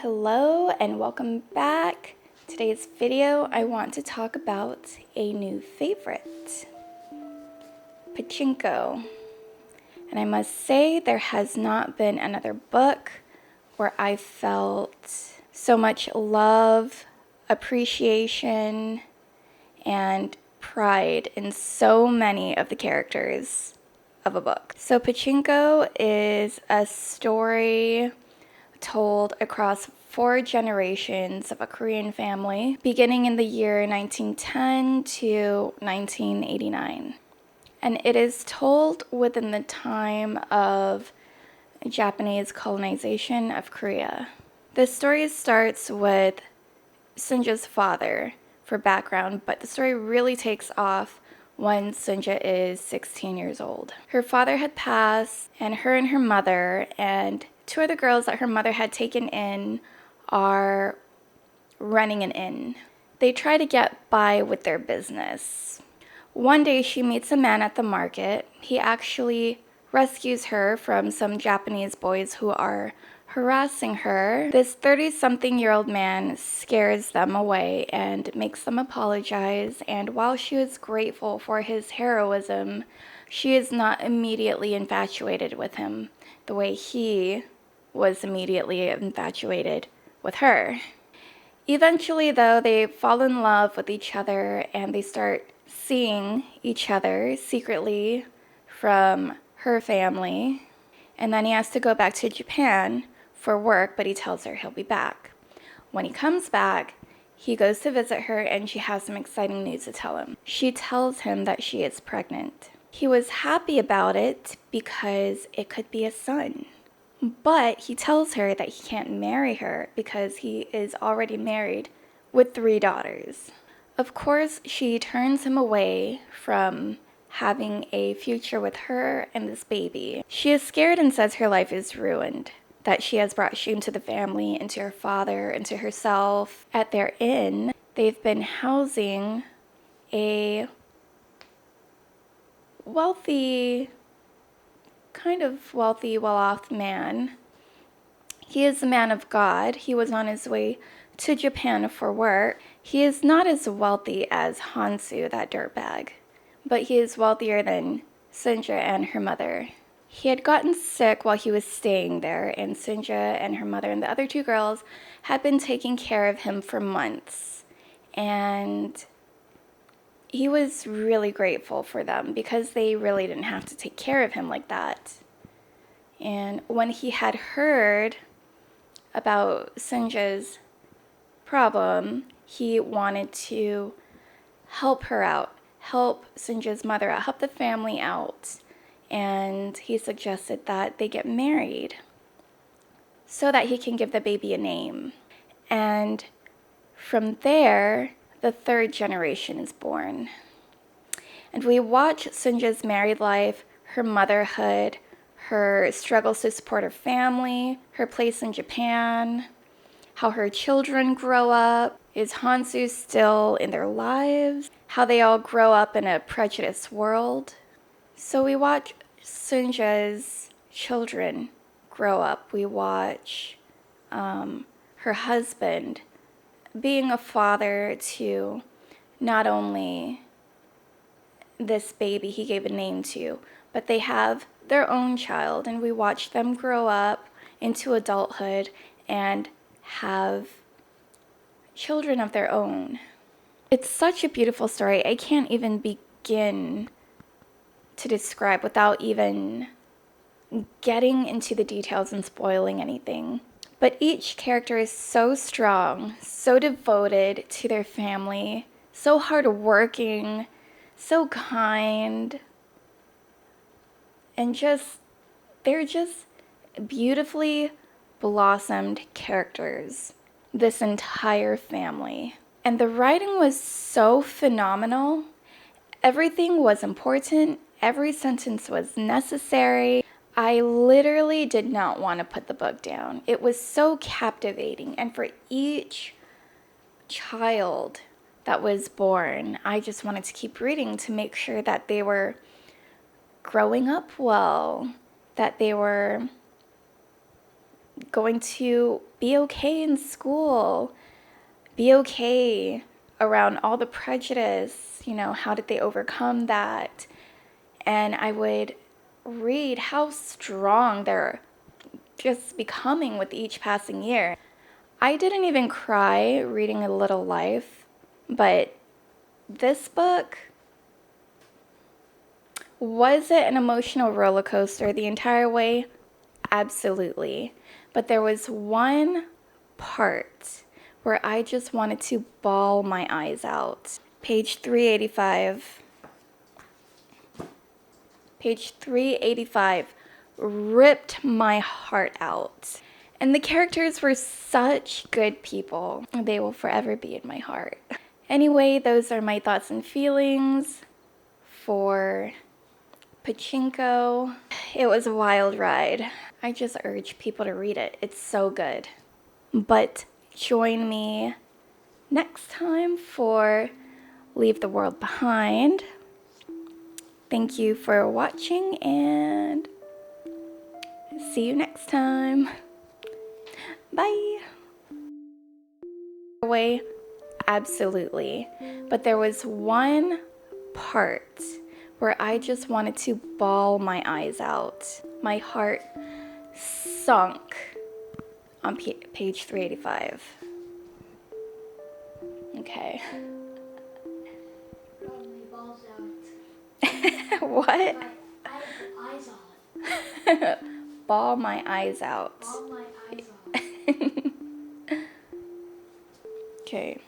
Hello and welcome back. Today's video, I want to talk about a new favorite, Pachinko. And I must say there has not been another book where I felt so much love, appreciation, and pride in so many of the characters of a book. So Pachinko is a story told across 4 generations of a Korean family, beginning in the year 1910 to 1989. And it is told within the time of Japanese colonization of Korea. The story starts with Sunja's father for background, but the story really takes off when Sunja is 16 years old. Her father had passed, and her mother and 2 other girls that her mother had taken in are running an inn. They try to get by with their business. One day she meets a man at the market. He actually rescues her from some Japanese boys who are harassing her. This 30-something-year-old man scares them away and makes them apologize, and while she is grateful for his heroism, she is not immediately infatuated with him the way he was immediately infatuated with her. Eventually, though, they fall in love with each other and they start seeing each other secretly from her family. And then he has to go back to Japan for work, but he tells her he'll be back. When he comes back, he goes to visit her and she has some exciting news to tell him. She tells him that she is pregnant. He was happy about it because it could be a son. But he tells her that he can't marry her because he is already married with 3 daughters. Of course, she turns him away from having a future with her and this baby. She is scared and says her life is ruined, that she has brought shame to the family and to her father and to herself. At their inn, they've been housing a well-off man. He is a man of God. He was on his way to Japan for work. He is not as wealthy as Hansu, that dirtbag, but he is wealthier than Sunja and her mother. He had gotten sick while he was staying there, and Sunja and her mother and the other 2 girls had been taking care of him for months. And he was really grateful for them because they really didn't have to take care of him like that. And when he had heard about Sunja's problem, he wanted to help her out, help Sunja's mother out, help the family out. And he suggested that they get married so that he can give the baby a name. And from there, the 3rd generation is born. And we watch Sunja's married life, her motherhood, her struggles to support her family, her place in Japan, how her children grow up. Is Hansu still in their lives? How they all grow up in a prejudiced world. So we watch Sunja's children grow up. We watch her husband being a father to not only this baby he gave a name to, but they have their own child, and we watch them grow up into adulthood and have children of their own. It's such a beautiful story. I can't even begin to describe without even getting into the details and spoiling anything. But each character is so strong, so devoted to their family, so hardworking, so kind, and they're just beautifully blossomed characters, this entire family. And the writing was so phenomenal. Everything was important. Every sentence was necessary. I literally did not want to put the book down. It was so captivating. And for each child that was born, I just wanted to keep reading to make sure that they were growing up well, that they were going to be okay in school, be okay around all the prejudice, how did they overcome that? And I would read how strong they're just becoming with each passing year. I didn't even cry reading A Little Life, but this book, was it an emotional roller coaster the entire way? Absolutely. But there was one part where I just wanted to bawl my eyes out. Page 385. Page 385 ripped my heart out. And the characters were such good people. They will forever be in my heart. Anyway, those are my thoughts and feelings for Pachinko. It was a wild ride. I just urge people to read it. It's so good. But join me next time for Leave the World Behind. Thank you for watching and see you next time. Bye. Way, absolutely. But there was one part where I just wanted to bawl my eyes out. My heart sunk on page 385. Okay. Balls out. What? I have eyes on. Bawl my eyes out. Ball my eyes on. Okay.